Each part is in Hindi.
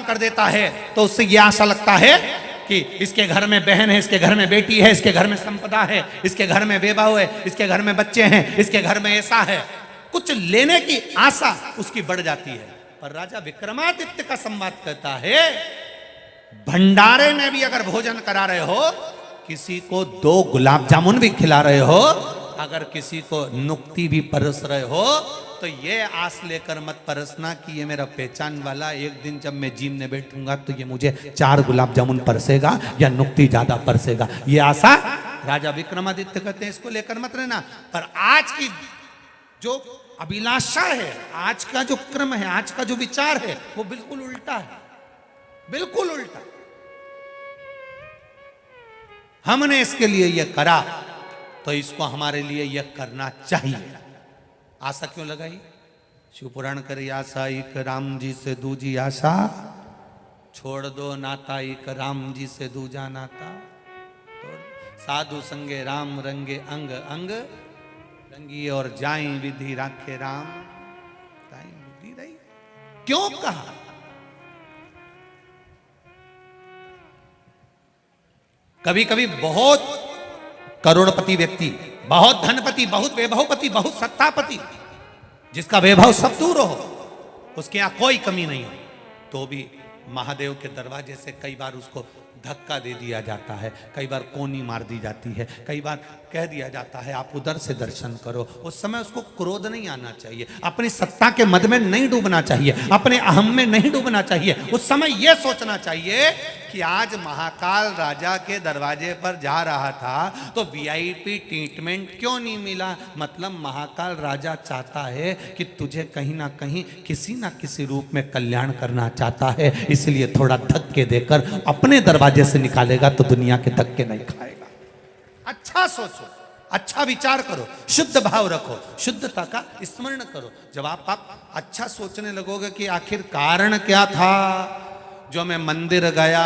कर देता है तो उससे यह आशा लगता है कि इसके घर में बहन है, इसके घर में बेटी है, इसके घर में संपदा है, इसके घर में वैभव है, इसके घर में बच्चे हैं, इसके घर में ऐसा है। कुछ लेने की आशा उसकी बढ़ जाती है। पर राजा विक्रमादित्य का संवाद कहता है, भंडारे में भी अगर भोजन करा रहे हो, किसी को 2 गुलाब जामुन भी खिला रहे हो, अगर किसी को नुक्ति भी परस रहे हो, तो ये आस लेकर मत परसना कि ये मेरा पहचान वाला, एक दिन जब मैं जिम में बैठूंगा तो ये मुझे 4 गुलाब जामुन परसेगा या नुक्ति ज्यादा परसेगा। ये आशा राजा विक्रमादित्य कहते हैं, इसको लेकर मत रहना। पर आज की जो अभिलाषा है, आज का जो क्रम है, आज का जो विचार है, वो बिल्कुल उल्टा है, बिल्कुल उल्टा। हमने इसके लिए यह करा तो इसको हमारे लिए यह करना चाहिए। आशा क्यों लगाई? शिव पुराण करे, आशा एक राम जी से दूजी आशा, छोड़ दो नाता एक राम जी से दूजा नाता, तो साधु संगे राम रंगे अंग अंग, रंगी और जाई विधि राखे राम, ताई विधि रही। क्यों कहा? कभी कभी बहुत करोड़पति व्यक्ति, बहुत धनपति, बहुत वैभवपति, बहुत सत्तापति, जिसका वैभव सब दूर हो, उसके यहां कोई कमी नहीं हो, तो भी महादेव के दरवाजे से कई बार उसको धक्का दे दिया जाता है, कई बार कोनी मार दी जाती है, कई बार कह दिया जाता है आप उधर से दर्शन करो। उस समय उसको क्रोध नहीं आना चाहिए, अपनी सत्ता के मद में नहीं डूबना चाहिए, अपने अहम में नहीं डूबना चाहिए। उस समय यह सोचना चाहिए कि आज महाकाल राजा के दरवाजे पर जा रहा था तो वीआईपी ट्रीटमेंट क्यों नहीं मिला? मतलब महाकाल राजा चाहता है कि तुझे कहीं ना कहीं किसी ना किसी रूप में कल्याण करना चाहता है, इसलिए थोड़ा धक्के देकर अपने दरवाजे से निकालेगा तो दुनिया के धक्के नहीं खाएगा। अच्छा सोचो, अच्छा विचार करो, शुद्ध भाव रखो, शुद्धता का स्मरण करो। जब आप अच्छा सोचने लगोगे कि आखिर कारण क्या था जो मैं मंदिर गया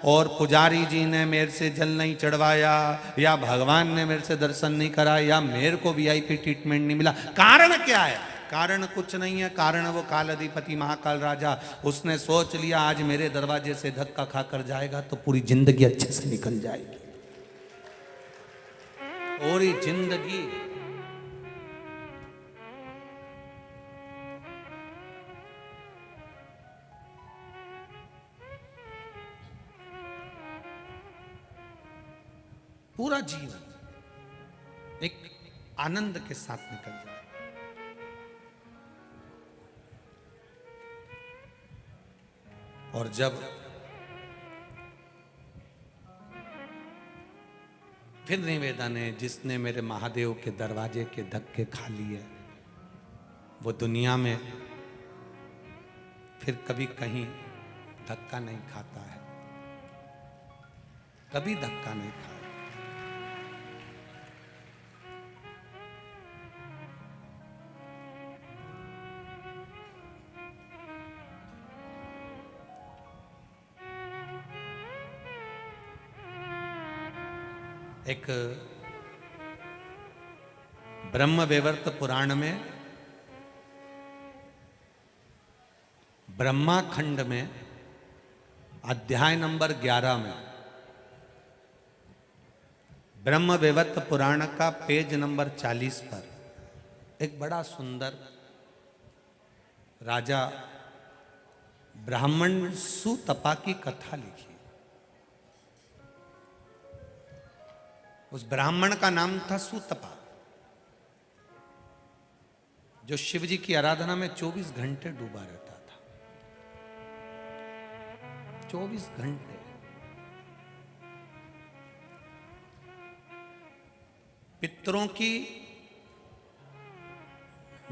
और पुजारी जी ने मेरे से जल नहीं चढ़वाया, या भगवान ने मेरे से दर्शन नहीं करा, या मेरे को वीआईपी ट्रीटमेंट नहीं मिला, कारण क्या है? कारण कुछ नहीं है, कारण वो काल अधिपति महाकाल राजा, उसने सोच लिया आज मेरे दरवाजे से धक्का खाकर जाएगा तो पूरी जिंदगी अच्छे से निकल जाएगी। पूरी जिंदगी पूरा जीवन एक आनंद के साथ निकल जाए। और जब फिर निवेदन है, जिसने मेरे महादेव के दरवाजे के धक्के खा लिए वो दुनिया में फिर कभी कहीं धक्का नहीं खाता है, कभी धक्का नहीं खाया। एक ब्रह्मवैवर्त पुराण में ब्रह्मा खंड में अध्याय नंबर 11 में ब्रह्मवैवर्त पुराण का पेज नंबर 40 पर एक बड़ा सुंदर राजा ब्राह्मण सुतपा की कथा लिखी। उस ब्राह्मण का नाम था सुतपा, जो शिव जी की आराधना में 24 घंटे डूबा रहता था। 24 घंटे। पितरों की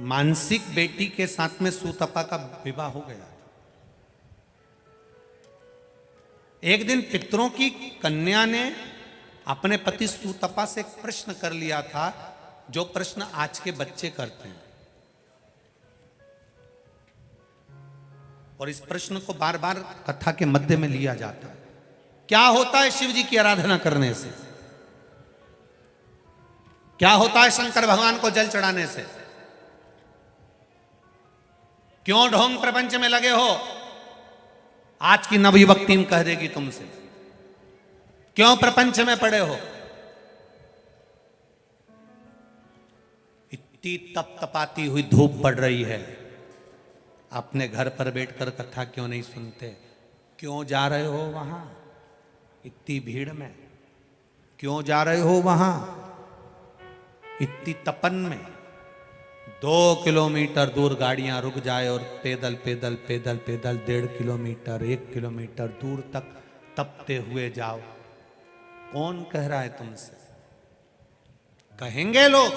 मानसिक बेटी के साथ में सुतपा का विवाह हो गया था। एक दिन पितरों की कन्या ने अपने पति सुतपा से एक प्रश्न कर लिया था, जो प्रश्न आज के बच्चे करते हैं, और इस प्रश्न को बार बार कथा के मध्य में लिया जाता है। क्या होता है शिव जी की आराधना करने से? क्या होता है शंकर भगवान को जल चढ़ाने से? क्यों ढोंग प्रपंच में लगे हो? आज की नवयुवक टीम कह देगी तुमसे, क्यों प्रपंच में पड़े हो? इतनी तप तपाती हुई धूप पड़ रही है, अपने घर पर बैठकर कथा क्यों नहीं सुनते? क्यों जा रहे हो वहां इतनी भीड़ में? क्यों जा रहे हो वहां इतनी तपन में? 2 किलोमीटर दूर गाड़ियां रुक जाए और पैदल पैदल पैदल पैदल 1.5 किलोमीटर 1 किलोमीटर दूर तक तपते हुए जाओ। कौन कह रहा है तुमसे? कहेंगे लोग।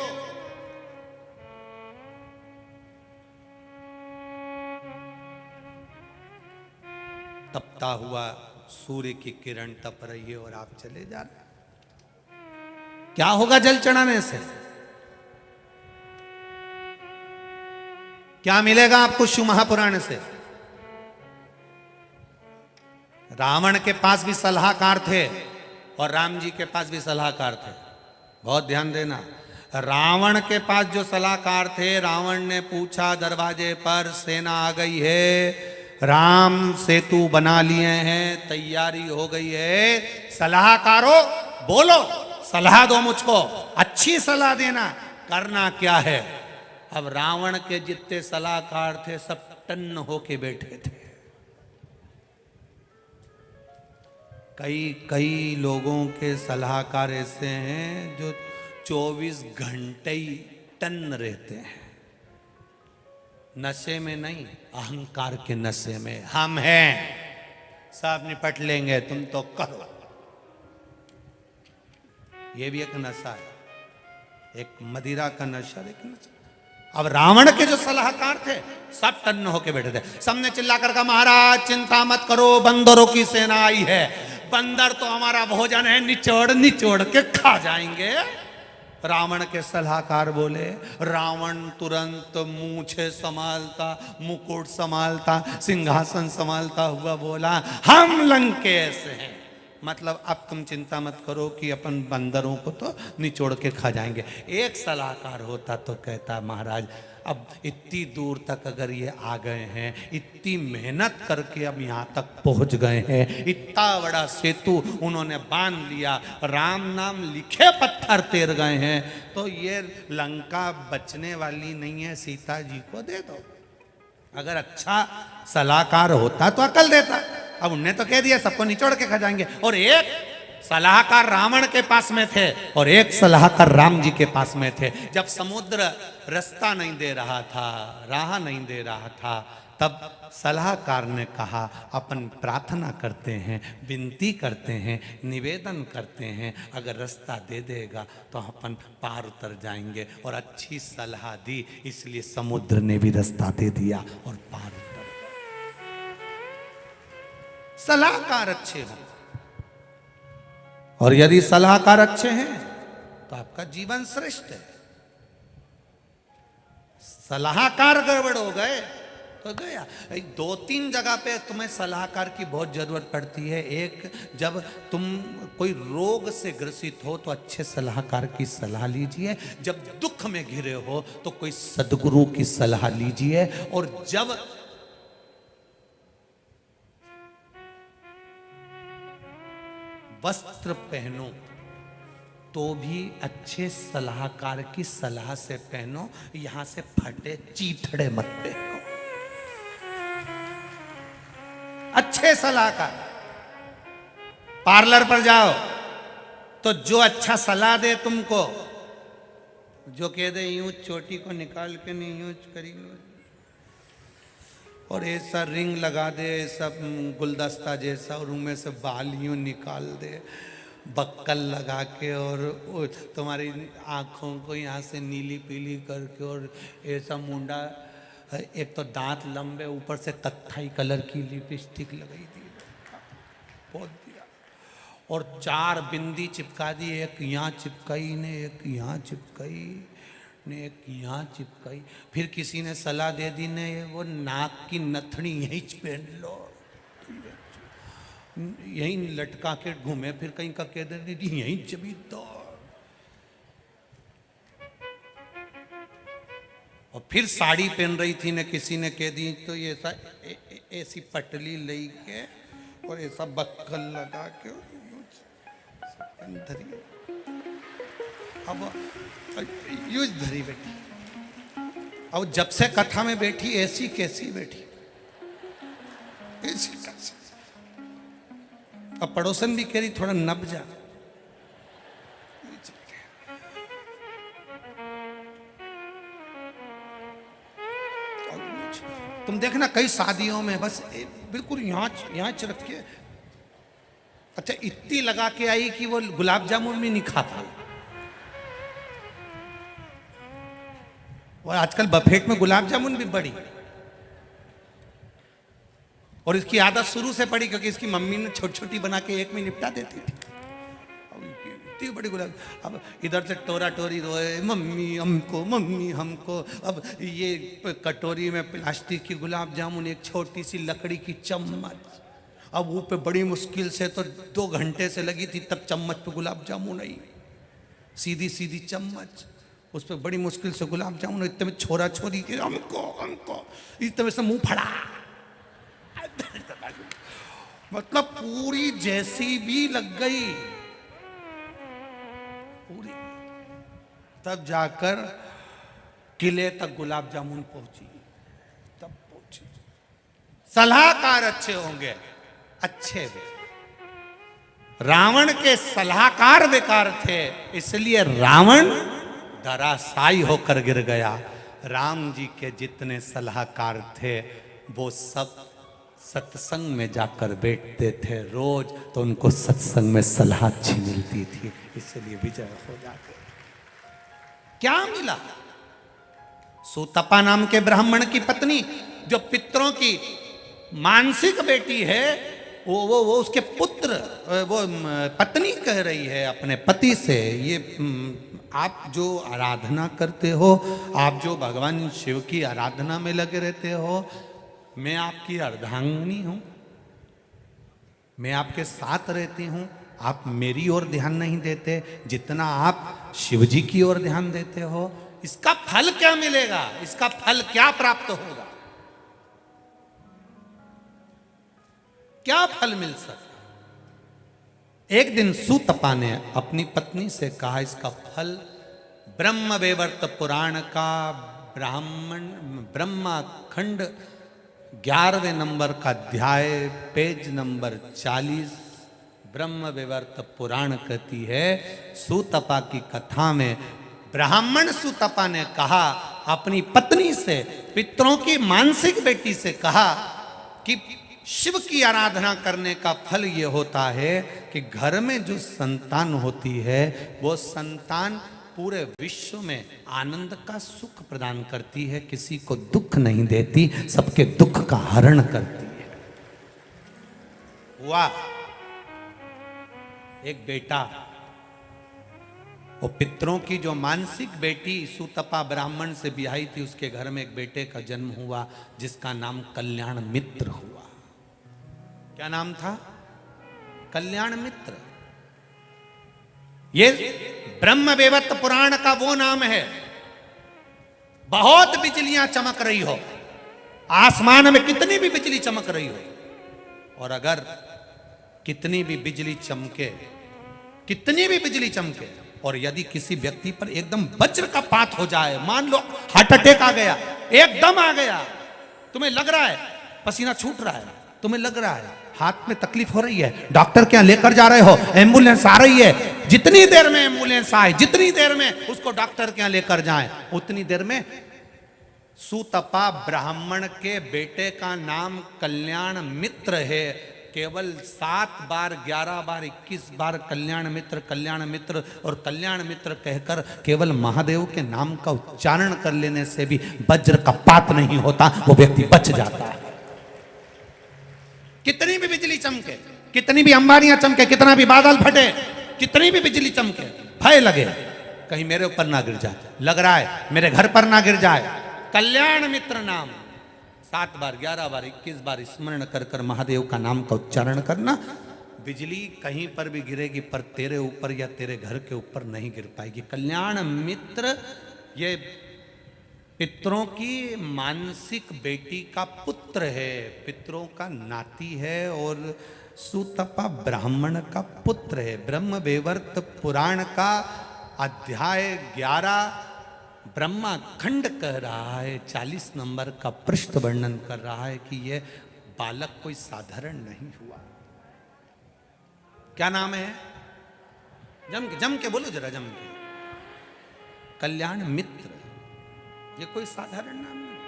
तपता हुआ सूर्य की किरण तप रही है और आप चले जा रहे। क्या होगा जल चढ़ाने से? क्या मिलेगा आपको शिव महापुराण से? रावण के पास भी सलाहकार थे और राम जी के पास भी सलाहकार थे। बहुत ध्यान देना। रावण के पास जो सलाहकार थे, रावण ने पूछा दरवाजे पर सेना आ गई है, राम सेतु बना लिए हैं, तैयारी हो गई है, सलाहकारों बोलो, सलाह दो मुझको, अच्छी सलाह देना, करना क्या है? अब रावण के जितने सलाहकार थे सब टन्न होके बैठे थे। कई लोगों के सलाहकार ऐसे हैं जो 24 घंटे ही टन्न रहते हैं। नशे में नहीं, अहंकार के नशे में। हम हैं, सब निपट लेंगे, तुम तो करो। ये भी एक नशा है, एक मदिरा का नशा। लेकिन अब रावण के जो सलाहकार थे सब टन्न होके बैठे थे। सबने चिल्लाकर कहा, महाराज चिंता मत करो, बंदरों की सेना आई है, बंदर तो हमारा भोजन है, निचोड़ निचोड़ के खा जाएंगे। रावण के सलाहकार बोले, रावण तुरंत मूछे संभालता, मुकुट संभालता, सिंहासन संभालता हुआ बोला, हम लंकेश हैं। मतलब अब तुम चिंता मत करो कि अपन बंदरों को तो निचोड़ के खा जाएंगे। एक सलाहकार होता तो कहता, महाराज अब इतनी दूर तक अगर ये आ गए हैं, इतनी मेहनत करके अब यहाँ तक पहुँच गए हैं, इतना बड़ा सेतु उन्होंने बांध लिया, राम नाम लिखे पत्थर तैर गए हैं, तो ये लंका बचने वाली नहीं है, सीता जी को दे दो। अगर अच्छा सलाहकार होता तो अकल देता। अब उनने तो कह दिया सबको निचोड़ के खा जाएंगे। और एक सलाहकार रावण के पास में थे और एक सलाहकार राम जी के पास में थे। जब समुद्र रास्ता नहीं दे रहा था, राह नहीं दे रहा था, तब सलाहकार ने कहा, अपन प्रार्थना करते हैं, विनती करते हैं, निवेदन करते हैं, अगर रास्ता दे देगा तो अपन पार उतर जाएंगे। और अच्छी सलाह दी, इसलिए समुद्र ने भी रास्ता दे दिया और पार उतर। सलाहकार अच्छे हों, और यदि सलाहकार अच्छे हैं तो आपका जीवन श्रेष्ठ है। सलाहकार गड़बड़ हो गए तो गया। 2-3 जगह पे तुम्हें सलाहकार की बहुत जरूरत पड़ती है। एक, जब तुम कोई रोग से ग्रसित हो तो अच्छे सलाहकार की सलाह लीजिए। जब दुख में घिरे हो तो कोई सद्गुरु की सलाह लीजिए। और जब वस्त्र पहनो तो भी अच्छे सलाहकार की सलाह से पहनो, यहां से फटे चीथड़े मत पहनो। अच्छे सलाहकार, पार्लर पर जाओ तो जो अच्छा सलाह दे तुमको, जो कह दे यूं चोटी को निकाल के नहीं यूं करी और ऐसा रिंग लगा दे, सब गुलदस्ता जैसा, और उनमें से बाल यूं निकाल दे, बक्कल लगा के, और तुम्हारी आँखों को यहाँ से नीली पीली करके, और ऐसा मुंडा, एक तो दांत लंबे, ऊपर से कत्थई कलर की लिपस्टिक लगाई दी, बहुत दिया, और 4 बिंदी चिपका दी, एक यहाँ चिपकाई ने, एक यहाँ चिपकाई ने, एक यहाँ चिपकाई। फिर किसी ने सलाह दे दी ने, वो नाक की नथनी यहीं पहन लो, यहीं लटका के घूमे, फिर कहीं का कह दे यहीं जबी दो। और फिर साड़ी पहन रही थी ने, किसी ने कह दी तो ये ऐसी पटली लेके और ऐसा बक्कल लगा के धरी, अब यूज धरी बैठी। अब जब से कथा में बैठी ऐसी कैसी बैठी, ऐसी कैसी। अब पड़ोसन भी कह रही थोड़ा नब जा। तुम देखना कई शादियों में बस बिल्कुल यहाँ रख के, अच्छा इतनी लगा के आई कि वो गुलाब जामुन भी नहीं खाता। और आजकल बफेट में गुलाब जामुन भी बड़ी, और इसकी आदत शुरू से पड़ी क्योंकि इसकी मम्मी ने छोटी छोटी बना के एक में निपटा देती थी। इतनी बड़ी गुलाब, अब इधर से टोरा टोरी रोए मम्मी हमको, मम्मी हमको। अब ये कटोरी में प्लास्टिक की गुलाब जामुन, एक छोटी सी लकड़ी की चम्मच। अब वो पे बड़ी मुश्किल से तो 2 घंटे से लगी थी, तब चम्मच पे गुलाब जामुन आई, सीधी सीधी चम्मच, उस पर बड़ी मुश्किल से गुलाब जामुन। इतने में छोरा छोरी के हमको हमको, इतने में से मुंह फड़ा। मतलब पूरी जैसी भी लग गई पूरी, तब जाकर किले तक गुलाब जामुन पहुंची, तब पहुंची। सलाहकार अच्छे होंगे, अच्छे भी। रावण के सलाहकार बेकार थे, इसलिए रावण धराशायी होकर गिर गया। राम जी के जितने सलाहकार थे वो सब सत्संग में जाकर बैठते थे रोज, तो उनको सत्संग में सलाह अच्छी मिलती थी, इसलिए विजय हो जाते। क्या मिला? सुतपा नाम के ब्राह्मण की पत्नी, जो पितरों की मानसिक बेटी है, वो उसके पुत्र, वो पत्नी कह रही है अपने पति से, ये आप जो आराधना करते हो, आप जो भगवान शिव की आराधना में लगे रहते हो, मैं आपकी अर्धांगिनी हूं, मैं आपके साथ रहती हूं, आप मेरी ओर ध्यान नहीं देते जितना आप शिव जी की ओर ध्यान देते हो। इसका फल क्या मिलेगा? इसका फल क्या प्राप्त होगा? क्या फल मिल सकता? एक दिन सुतपा ने अपनी पत्नी से कहा, इसका फल ब्रह्म वैवर्त पुराण का ब्रह्मा खंड 11वें नंबर का अध्याय, पेज नंबर 40, ब्रह्म वैवर्त पुराण कहती है, सुतपा की कथा में ब्राह्मण सुतपा ने कहा अपनी पत्नी से, पितरों की मानसिक बेटी से कहा कि शिव की आराधना करने का फल ये होता है कि घर में जो संतान होती है वो संतान पूरे विश्व में आनंद का सुख प्रदान करती है, किसी को दुख नहीं देती, सबके दुख का हरण करती है। वाह! एक बेटा, वो पितरों की जो मानसिक बेटी सुतपा ब्राह्मण से ब्याही थी, उसके घर में एक बेटे का जन्म हुआ जिसका नाम कल्याण मित्र हुआ। क्या नाम था? कल्याण मित्र। ये ब्रह्म वैवर्त पुराण का वो नाम है। बहुत बिजलियां चमक रही हो, आसमान में कितनी भी बिजली चमक रही हो, और अगर कितनी भी बिजली चमके, कितनी भी बिजली चमके, और यदि किसी व्यक्ति पर एकदम वज्र का पात हो जाए, मान लो हार्ट अटैक आ गया, एकदम आ गया, तुम्हें लग रहा है पसीना छूट रहा है, तुम्हें लग रहा है हाथ में तकलीफ हो रही है, डॉक्टर के यहाँ लेकर जा रहे हो, एम्बुलेंस आ रही है, जितनी देर में एम्बुलेंस आए, जितनी देर में उसको डॉक्टर के यहाँ लेकर जाएं, उतनी देर में सुतपा ब्राह्मण के बेटे का नाम कल्याण मित्र है। केवल 7 बार 11 बार 21 बार कल्याण मित्र और कल्याण मित्र कहकर केवल महादेव के नाम का उच्चारण कर लेने से भी वज्र का पात नहीं होता, वो व्यक्ति बच जाता है। कितनी भी बिजली चमके, कितनी भी अंबारियां चमके, कितना भी बादल फटे, कितनी भी बिजली चमके, भय लगे कहीं मेरे ऊपर ना गिर जाए, लग रहा है मेरे घर पर ना गिर जाए, कल्याण मित्र नाम 7 बार 11 बार 21 बार स्मरण कर कर महादेव का नाम का उच्चारण करना। बिजली कहीं पर भी गिरेगी पर तेरे ऊपर या तेरे घर के ऊपर नहीं गिर पाएगी। कल्याण मित्र ये पितरों की मानसिक बेटी का पुत्र है, पितरों का नाती है और सुतपा ब्राह्मण का पुत्र है। ब्रह्म वैवर्त पुराण का अध्याय 11 ब्रह्मा खंड कह रहा है, 40 नंबर का पृष्ठ वर्णन कर रहा है कि यह बालक कोई साधारण नहीं हुआ। क्या नाम है? जम के बोलो जरा, जम के। कल्याण मित्र। ये कोई साधारण नाम नहीं।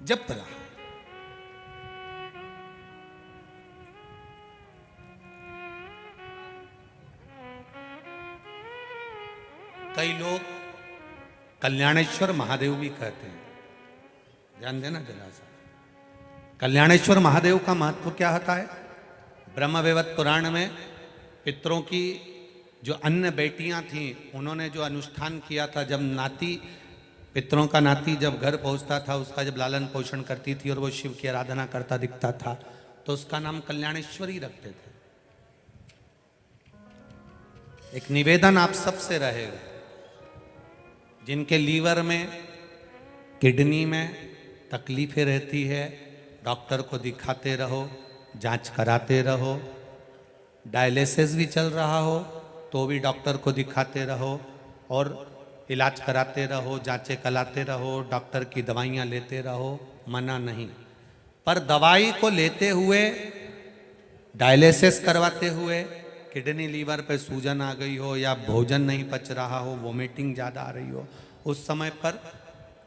जप रहा। कई लोग कल्याणेश्वर महादेव भी कहते हैं, ध्यान देना जरा सा। कल्याणेश्वर महादेव का महत्व क्या होता है? ब्रह्मवैवर्त पुराण में पितरों की जो अन्य बेटियां थीं, उन्होंने जो अनुष्ठान किया था, जब नाती, पितरों का नाती जब घर पहुंचता था, उसका जब लालन पोषण करती थी और वो शिव की आराधना करता दिखता था, तो उसका नाम कल्याणेश्वरी रखते थे। एक निवेदन आप सबसे रहेगा, जिनके लीवर में, किडनी में तकलीफें रहती है, डॉक्टर को दिखाते रहो, जांच कराते रहो। डायलिसिस भी चल रहा हो तो भी डॉक्टर को दिखाते रहो और इलाज कराते रहो, जांचें कराते रहो, डॉक्टर की दवाइयाँ लेते रहो, मना नहीं। पर दवाई को लेते हुए, डायलिसिस करवाते हुए किडनी लीवर पे सूजन आ गई हो या भोजन नहीं पच रहा हो, वोमिटिंग ज़्यादा आ रही हो, उस समय पर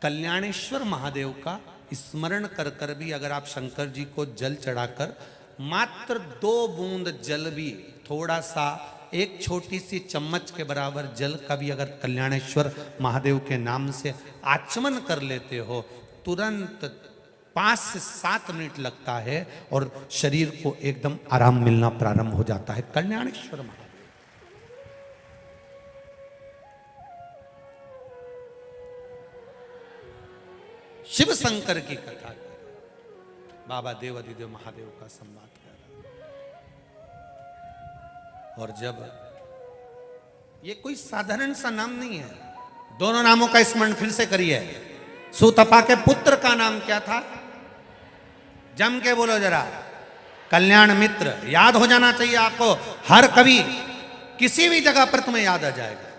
कल्याणेश्वर महादेव का स्मरण कर कर भी अगर आप शंकर जी को जल चढ़ाकर मात्र 2 बूंद जल भी, थोड़ा सा, एक छोटी सी चम्मच के बराबर जल का भी अगर कल्याणेश्वर महादेव के नाम से आचमन कर लेते हो, तुरंत 5 से 7 मिनट लगता है और शरीर को एकदम आराम मिलना प्रारंभ हो जाता है। कल्याणेश्वर महादेव। शिव शंकर की कथा, बाबा देव अधिदेव महादेव का संवाद कर रहा। और जब, ये कोई साधारण सा नाम नहीं है। दोनों नामों का स्मरण फिर से करिए। सुतपा के पुत्र का नाम क्या था? जम के बोलो जरा। कल्याण मित्र। याद हो जाना चाहिए आपको, हर कभी किसी भी जगह पर तुम्हें याद आ जाएगा।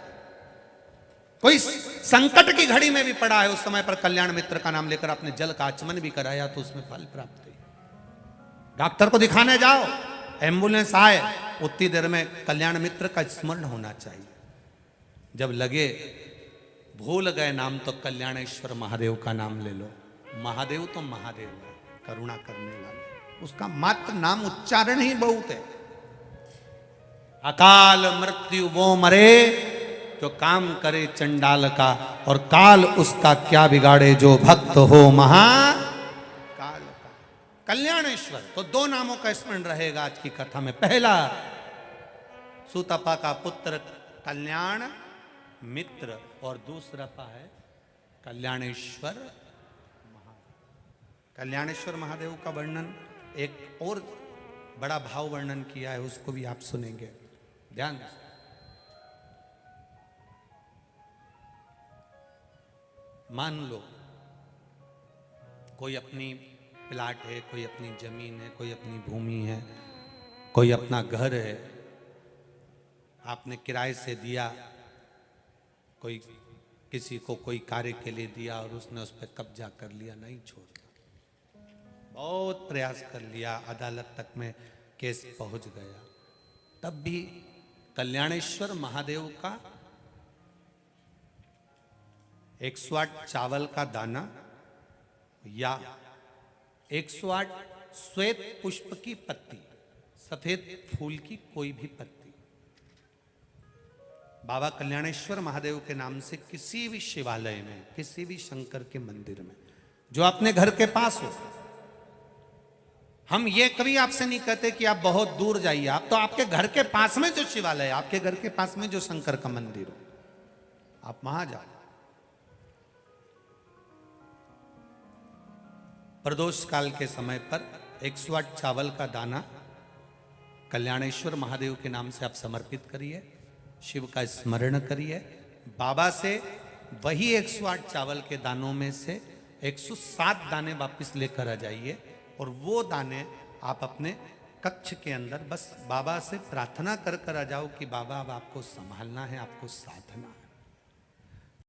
कोई संकट की घड़ी में भी पड़ा है, उस समय पर कल्याण मित्र का नाम लेकर आपने जल का आचमन भी कराया तो उसमें फल प्राप्त हुई। डॉक्टर को दिखाने जाओ, एम्बुलेंस आए, उतनी देर में कल्याण मित्र का स्मरण होना चाहिए। जब लगे भूल गए नाम, तो कल्याणेश्वर महादेव का नाम ले लो। महादेव तो महादेव है, करुणा करने वाला। उसका मात्र नाम उच्चारण ही बहुत है। अकाल मृत्यु वो मरे जो काम करे चंडाल का, और काल उसका क्या बिगाड़े जो भक्त हो महाकाल का। कल्याणेश्वर, तो 2 नामों का स्मरण रहेगा आज की कथा में। पहला, सुतपा का पुत्र कल्याण मित्र, और दूसरा है कल्याणेश्वर महादेव। कल्याणेश्वर महादेव का वर्णन एक और बड़ा भाव वर्णन किया है, उसको भी आप सुनेंगे, ध्यान से। मान लो कोई अपनी प्लाट है, कोई अपनी जमीन है, कोई अपनी भूमि है, कोई अपना घर है, आपने किराए से दिया, कोई किसी को कोई कार्य के लिए दिया और उसने उस पर कब्जा कर लिया, नहीं छोड़ता। बहुत प्रयास कर लिया, अदालत तक में केस पहुंच गया, तब भी कल्याणेश्वर महादेव का 108 चावल का दाना या 108 श्वेत पुष्प की पत्ती, सफेद फूल की कोई भी पत्ती, बाबा कल्याणेश्वर महादेव के नाम से किसी भी शिवालय में, किसी भी शंकर के मंदिर में, जो अपने घर के पास हो। हम ये कभी आपसे नहीं कहते कि आप बहुत दूर जाइए, आप तो आपके घर के पास में जो शिवालय, आपके घर के पास में जो शंकर का मंदिर हो, आप वहां जाओ। प्रदोष काल के समय पर 108 चावल का दाना कल्याणेश्वर महादेव के नाम से आप समर्पित करिए, शिव का स्मरण करिए, बाबा से वही 108 चावल के दानों में से 107 दाने वापस लेकर आ जाइए और वो दाने आप अपने कक्ष के अंदर बस बाबा से प्रार्थना कर कर आ जाओ कि बाबा अब आपको संभालना है, आपको साधना है।